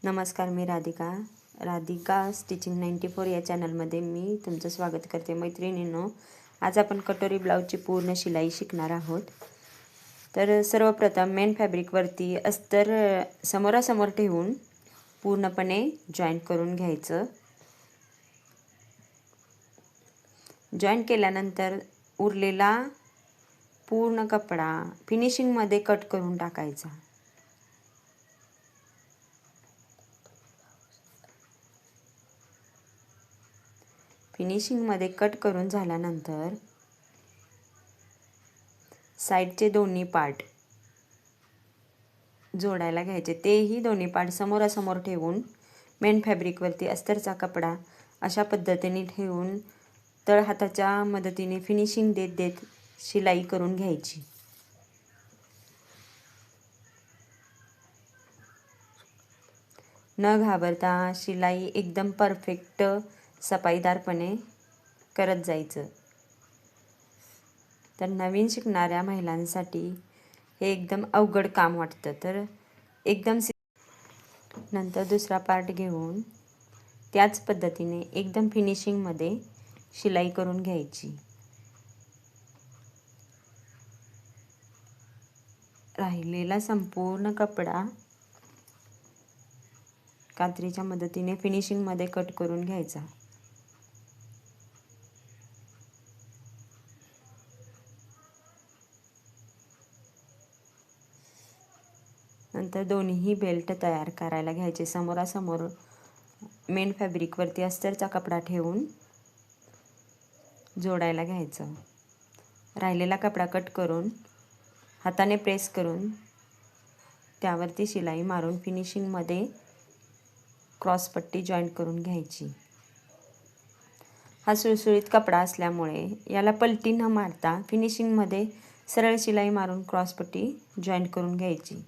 नमस्कार, मी राधिका स्टिचिंग 94 या चॅनलमध्ये मी तुमचं स्वागत करते. मैत्रिणींनो, आज आपण कटोरी ब्लाऊजची पूर्ण शिलाई शिकणार आहोत. तर सर्वप्रथम मेन फॅब्रिकवरती अस्तर समोरासमोर ठेवून पूर्णपणे जॉईंट करून घ्यायचं. जॉईंट केल्यानंतर उरलेला पूर्ण कपडा फिनिशिंगमध्ये कट करून टाकायचा. फिनिशिंगमध्ये कट करून झाल्यानंतर साईडचे दोन्ही पार्ट जोडायला घ्यायचे. तेही दोन्ही पार्ट समोरासमोर ठेवून मेन फॅब्रिकवरती अस्तरचा कपडा अशा पद्धतीने ठेवून तळहाताच्या मदतीने फिनिशिंग देत देत शिलाई करून घ्यायची. न घाबरता शिलाई एकदम परफेक्ट सफाईदारपणे करत जायचं. तर नवीन शिकणाऱ्या महिलांसाठी हे एकदम अवघड काम वाटतं. तर एकदम नंतर दुसरा पार्ट घेऊन त्याच पद्धतीने एकदम फिनिशिंगमध्ये शिलाई करून घ्यायची. राहिलेला संपूर्ण कपडा कात्रीच्या मदतीने फिनिशिंगमध्ये कट करून घ्यायचा. नंतर दोन्ही बेल्ट तयार करायला घ्यायचे. समोरासमोर मेन फॅब्रिकवरती अस्तरचा कपडा ठेवून जोडायला घ्यायचं. राहिलेला कपडा कट करून हाताने प्रेस करून त्यावरती शिलाई मारून फिनिशिंगमध्ये क्रॉसपट्टी जॉईंट करून घ्यायची. हा सुळसुळीत कपडा असल्यामुळे याला पलटी न मारता फिनिशिंगमध्ये सरळ शिलाई मारून क्रॉसपट्टी जॉईंट करून घ्यायची.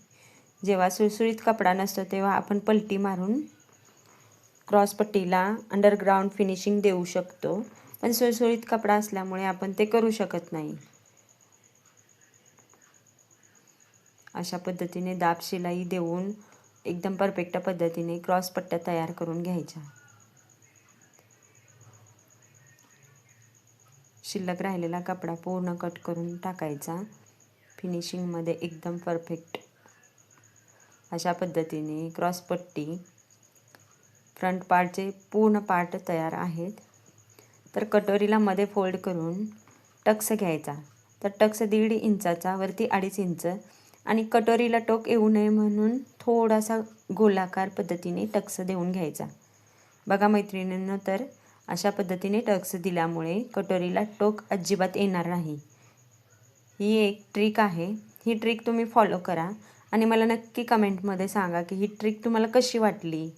जेव्हा सुळसुळीत कपडा नसतो तेव्हा आपण पलटी मारून क्रॉसपट्टीला अंडरग्राऊंड फिनिशिंग देऊ शकतो, पण सुळसुळीत कपडा असल्यामुळे आपण ते करू शकत नाही. अशा पद्धतीने दाब शिलाई देऊन एकदम परफेक्ट पद्धतीने क्रॉसपट्ट्या तयार करून घ्यायच्या. शिल्लक राहिलेला कपडा पूर्ण कट करून टाकायचा. फिनिशिंगमध्ये एकदम परफेक्ट अशा पद्धतीने क्रॉसपट्टी फ्रंट पार्टचे पूर्ण पार्ट तयार आहेत. तर कटोरीला मध्ये फोल्ड करून टक्स घ्यायचा. तर टक्स 1.5 इंचाचा वरती 2.5 इंच आणि कटोरीला टोक येऊ नये म्हणून थोडासा गोलाकार पद्धतीने टक्स देऊन घ्यायचा. बघा मैत्रिणींनो, तर अशा पद्धतीने टक्स दिल्यामुळे कटोरीला टोक अजिबात येणार नाही. ही एक ट्रिक आहे. ही ट्रिक तुम्ही फॉलो करा आणि मला नक्की कमेंटमध्ये सांगा की ही ट्रिक तुम्हाला कशी वाटली.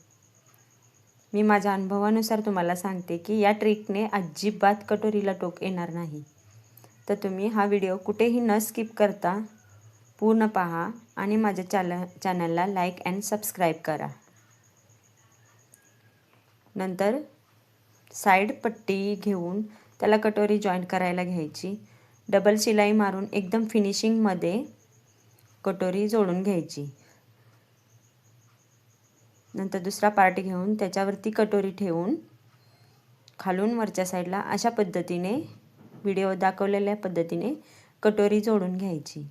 मी माझ्या अनुभवानुसार तुम्हाला सांगते की या ट्रिकने अजिबात कटोरीला टोक येणार नाही. तर तुम्ही हा व्हिडिओ कुठेही न स्किप करता पूर्ण पहा आणि माझ्या चॅनलला लाईक अँड सबस्क्राईब करा. नंतर साईड पट्टी घेऊन त्याला कटोरी जॉईंट करायला घ्यायची. डबल शिलाई मारून एकदम फिनिशिंगमध्ये कटोरी जोडून घ्यायची. नंतर दुसरा पार्ट घेऊन त्याच्यावरती कटोरी ठेवून खालून वरच्या साईडला अशा पद्धतीने व्हिडिओ दाखवलेल्या पद्धतीने कटोरी जोडून घ्यायची.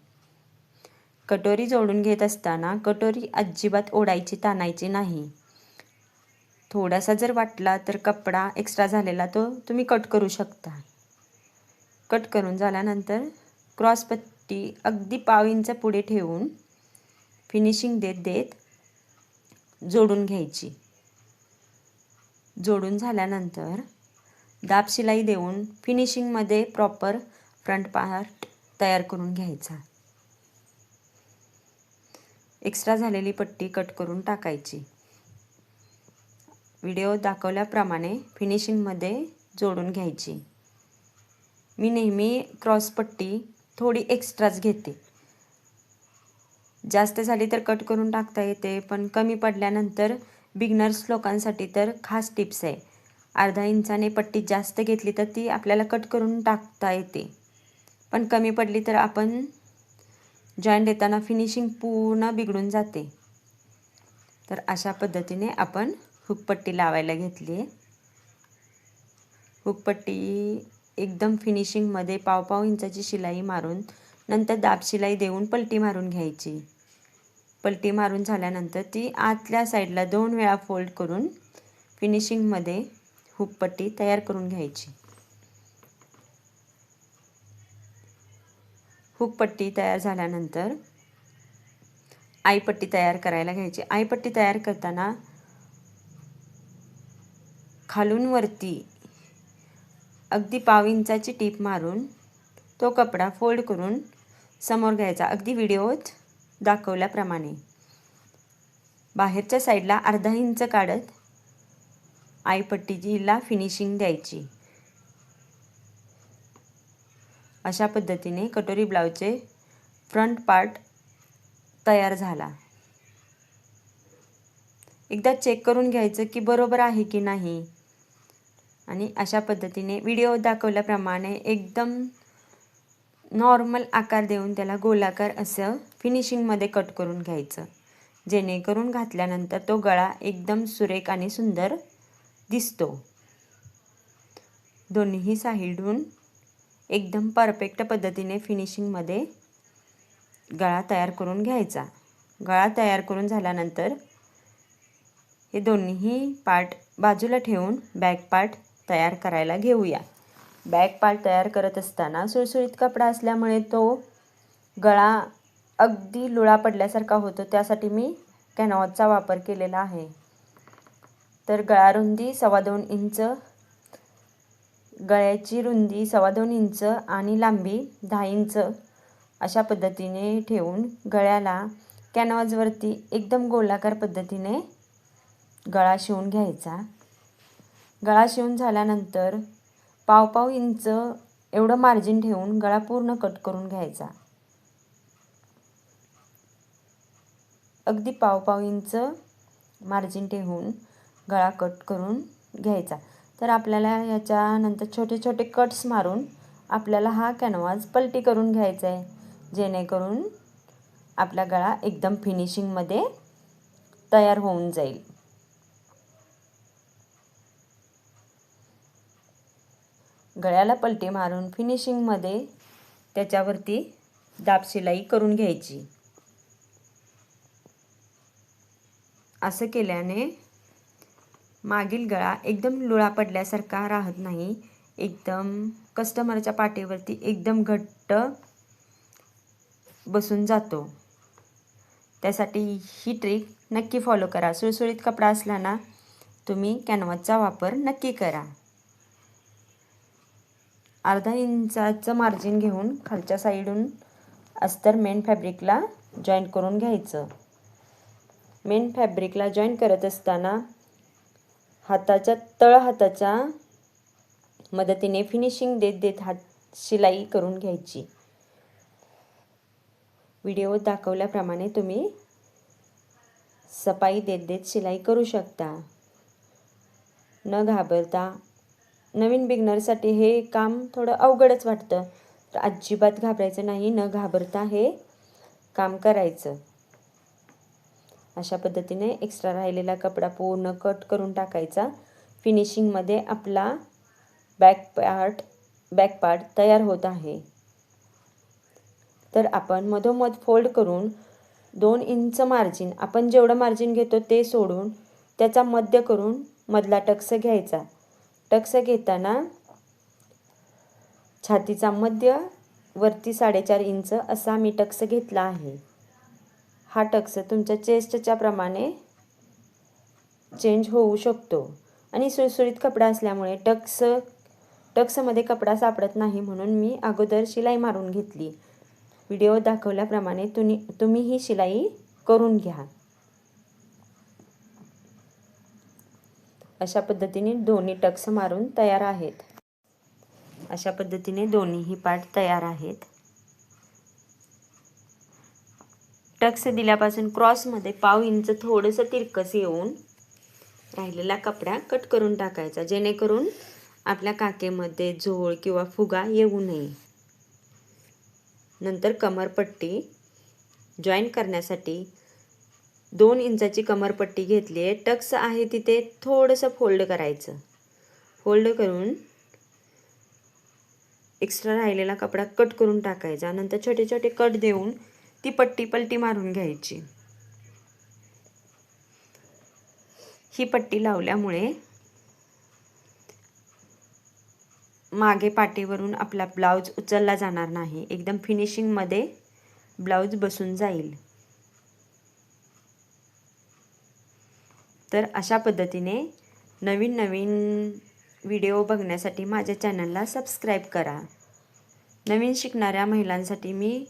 कटोरी जोडून घेत असताना कटोरी अजिबात ओढायची, ताणायची नाही. थोडासा जर वाटला तर कपडा एक्स्ट्रा झालेला तो तुम्ही कट करू शकता. कट करून झाल्यानंतर क्रॉसपट्टी अगदी 1/2 इंच पुढे ठेवून फिनिशिंग देत देत जोडून घ्यायची. जोडून झाल्यानंतर दाब शिलाई देऊन फिनिशिंगमध्ये प्रॉपर फ्रंट पार्ट तयार करून घ्यायचा. एक्स्ट्रा झालेली पट्टी कट करून टाकायची. व्हिडिओ दाखवल्याप्रमाणे फिनिशिंगमध्ये जोडून घ्यायची. मी नेहमी क्रॉसपट्टी थोडी एक्स्ट्राच घेते. जास्त झाली तर कट करून टाकता येते, पण कमी पडल्यानंतर बिगनर्स लोकांसाठी तर खास टिप्स आहे. 1/2 इंचाने पट्टी जास्त घेतली तर ती आपल्याला कट करून टाकता येते, पण कमी पडली तर आपण जॉईंट देताना फिनिशिंग पूर्ण बिघडून जाते. तर अशा पद्धतीने आपण हुकपट्टी लावायला घेतली आहे. हुकपट्टी एकदम फिनिशिंगमध्ये पाव इंचाची शिलाई मारून नंतर दाब शिलाई देऊन पलटी मारून घ्यायची. पलटी मारून झाल्यानंतर ती आतल्या साईडला 2 वेळा फोल्ड करून फिनिशिंगमध्ये हुकपट्टी तयार करून घ्यायची. हुकपट्टी तयार झाल्यानंतर आईपट्टी तयार करायला घ्यायची. आईपट्टी तयार करताना खालून वरती अगदी पाव इंचाची टीप मारून तो कपडा फोल्ड करून समोर घ्यायचा. अगदी व्हिडिओत दाखवल्याप्रमाणे बाहेरच्या साईडला अर्धा इंच काढत आईपट्टीला फिनिशिंग द्यायची. अशा पद्धतीने कटोरी ब्लाउजचे फ्रंट पार्ट तयार झाला. एकदा चेक करून घ्यायचं की बरोबर आहे की नाही. आणि अशा पद्धतीने व्हिडिओ दाखवल्याप्रमाणे एकदम नॉर्मल आकार देऊन त्याला गोलाकार असं फिनिशिंगमध्ये कट करून घ्यायचं, जेणेकरून घातल्यानंतर तो गळा एकदम सुरेख आणि सुंदर दिसतो. दोन्ही साईडून एकदम परफेक्ट पद्धतीने फिनिशिंगमध्ये गळा तयार करून घ्यायचा. गळा तयार करून झाल्यानंतर हे दोन्ही पार्ट बाजूला ठेवून बॅक पार्ट तयार करायला घेऊया. बॅक पार्ट तयार करत असताना सुळसुळीत कपडा असल्यामुळे तो गळा अगदी लुळा पडल्यासारखा होतो. त्यासाठी मी कॅनव्हासचा वापर केलेला आहे. तर गळा रुंदी 2.25 इंच, गळ्याची रुंदी 2.25 इंच आणि लांबी 10 इंच अशा पद्धतीने ठेवून गळ्याला कॅनव्हासवरती एकदम गोलाकार पद्धतीने गळा शिवून घ्यायचा. गळा शिवून झाल्यानंतर पाव इंच एवढं मार्जिन ठेवून गळा पूर्ण कट करून घ्यायचा. अगदी पाव इंच मार्जिन ठेवून गळा कट करून घ्यायचा. तर आपल्याला याच्यानंतर छोटे छोटे कट्स मारून आपल्याला हा कॅनव्हास पलटी करून घ्यायचा आहे, जेणेकरून आपला गळा एकदम फिनिशिंगमध्ये तयार होऊन जाईल. गळ्याला पलटी मारून फिनिशिंगमध्ये त्याच्यावरती दाब शिलाई करून घ्यायची. असं केल्याने मागील गळा एकदम लुळा पडल्यासारखा राहत नाही, एकदम कस्टमरच्या पाठीवरती एकदम घट्ट बसून जातो. त्यासाठी ही ट्रिक नक्की फॉलो करा. सुळसुळीत कपडा असला ना तुम्ही कॅनव्हासचा वापर नक्की करा. अर्धा इंचाचं मार्जिन घेऊन खालच्या साईडून अस्तर मेन फॅब्रिकला जॉईंट करून घ्यायचं. मेन फॅब्रिकला जॉईंट करत असताना तळ हाताच्या मदतीने फिनिशिंग देत देत हात शिलाई करून घ्यायची. व्हिडिओ दाखवल्याप्रमाणे तुम्ही सफाई देत देत शिलाई करू शकता. न घाबरता, नवीन बिगनरसाठी हे काम थोडं अवघडच वाटतं, तर अजिबात घाबरायचं नाही. न घाबरता हे काम करायचं. अशा पद्धतीने एक्स्ट्रा राहिलेला कपडा पूर्ण कट करून टाकायचा. फिनिशिंगमध्ये आपला बॅक पार्ट तयार होत आहे. तर आपण मधोमध फोल्ड करून 2 इंच मार्जिन, आपण जेवढं मार्जिन घेतो ते सोडून त्याचा मध्य करून मधला टक्स घ्यायचा. टक्स घेताना छातीचा मध्य वरती 4.5 इंच असा मी टक्स घेतला आहे. हा टक्स तुमच्या चेस्टच्या प्रमाणे चेंज होऊ शकतो आणि सुळसुळीत कपडा असल्यामुळे टक्समध्ये कपडा सापडत नाही, म्हणून मी अगोदर शिलाई मारून घेतली. व्हिडिओ दाखवल्याप्रमाणे तुम्ही ही शिलाई करून घ्या. अशा पद्धतीने दोन्ही टक्स मारून तयार आहेत. अशा पद्धतीने दोन्हीही पार्ट तयार आहेत. टक्स दिल्यापासून क्रॉसमध्ये पाव इंच थोडंसं तिरकस येऊन राहिलेला कपडा कट करून टाकायचा, जेणेकरून आपल्या काकेमध्ये झोळ किंवा फुगा येऊ नये. नंतर कमरपट्टी जॉईन करण्यासाठी 2 इंचाची कमरपट्टी घेतली आहे. टक्स आहे तिथे थोडंसं फोल्ड करायचं. फोल्ड करून एक्स्ट्रा राहिलेला कपडा कट करून टाकायचा. नंतर छोटे छोटे कट देऊन ती पट्टी पलटी मारून घ्यायची. ही पट्टी लावल्यामुळे मागे पाठीवरून आपला ब्लाऊज उचलला जाणार नाही. एकदम फिनिशिंगमध्ये ब्लाऊज बसून जाईल. तर अशा पद्धतीने नवीन नवीन व्हिडिओ बघण्यासाठी माझ्या चॅनलला सबस्क्राईब करा. नवीन शिकणाऱ्या महिलांसाठी मी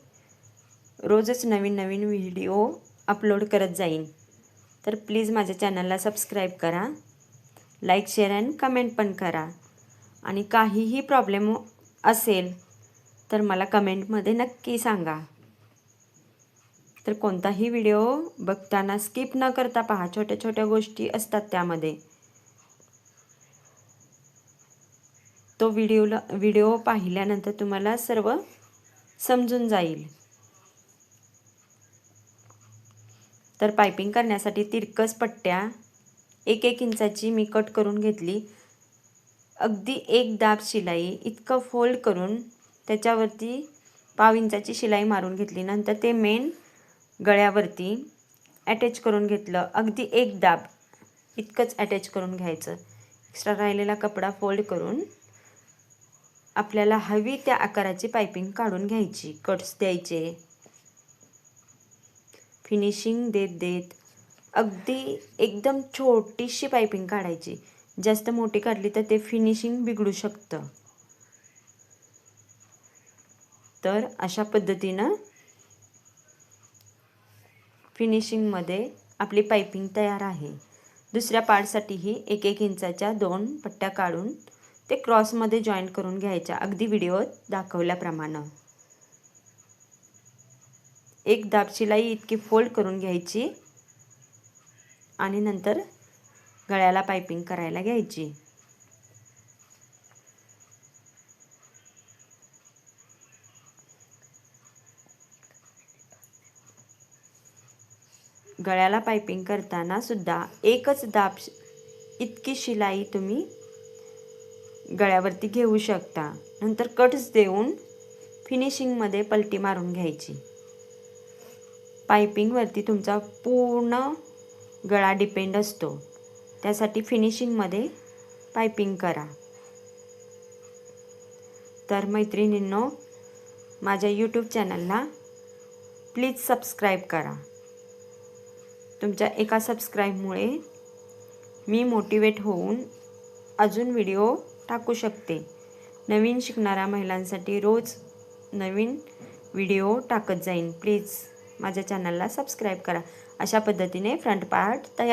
रोजच नवीन नवीन व्हिडिओ अपलोड करत जाईन. तर प्लीज माझ्या चॅनलला सबस्क्राईब करा. लाईक, शेअर अँड कमेंट पण करा. आणि काहीही प्रॉब्लेम असेल तर मला कमेंटमध्ये नक्की सांगा. तर कोणताही व्हिडिओ बघताना स्किप न करता पहा. छोट्या छोट्या गोष्टी असतात त्यामध्ये. तो व्हिडिओ पाहिल्यानंतर तुम्हाला सर्व समजून जाईल. तर पायपिंग करण्यासाठी तिरकस पट्ट्या 1-1 इंचाची मी कट करून घेतली. अगदी 1 दाब शिलाई इतकं फोल्ड करून त्याच्यावरती 1/2 इंचाची शिलाई मारून घेतली. नंतर ते मेन गळ्यावरती अटॅच करून घेतलं. अगदी 1 दाब इतकंच अटॅच करून घ्यायचं. एक्स्ट्रा राहिलेला कपडा फोल्ड करून आपल्याला हवी त्या आकाराची पायपिंग काढून घ्यायची. कट्स द्यायचे. फिनिशिंग देत देत अगदी एकदम छोटीशी पायपिंग काढायची. जास्त मोठी काढली तर ते फिनिशिंग बिघडू शकतं. तर अशा पद्धतीनं फिनिशिंगमध्ये आपली पायपिंग तयार आहे. दुसऱ्या पार्टसाठीही 1-1 इंचाच्या 2 पट्ट्या काढून ते क्रॉसमध्ये जॉईंट करून घ्यायच्या. अगदी व्हिडिओत दाखवल्याप्रमाणे 1 दाब शिलाई इतकी फोल्ड करून घ्यायची आणि नंतर गळ्याला पायपिंग करायला घ्यायची. गळ्याला पायपिंग करताना सुद्धा एकच दाब इतकी शिलाई तुम्ही गळ्यावरती घेऊ शकता. नंतर कट्स देऊन फिनिशिंगमध्ये पलटी मारून घ्यायची. पायपिंगवरती तुमचा पूर्ण गळा डिपेंड असतो. त्यासाठी फिनिशिंगमध्ये पायपिंग करा. तर मैत्रिणींनो, माझ्या यूट्यूब चॅनलला प्लीज सबस्क्राईब करा. तुमच्या एका सबस्क्राईबमुळे मी मोटिवेट होऊन अजून व्हिडिओ टाकू शकते. नवीन शिकणाऱ्या महिलांसाठी रोज नवीन व्हिडिओ टाकत जाईन. प्लीज माझ्या चॅनलला सबस्क्राईब करा. अशा पद्धतीने फ्रंट पार्ट तयार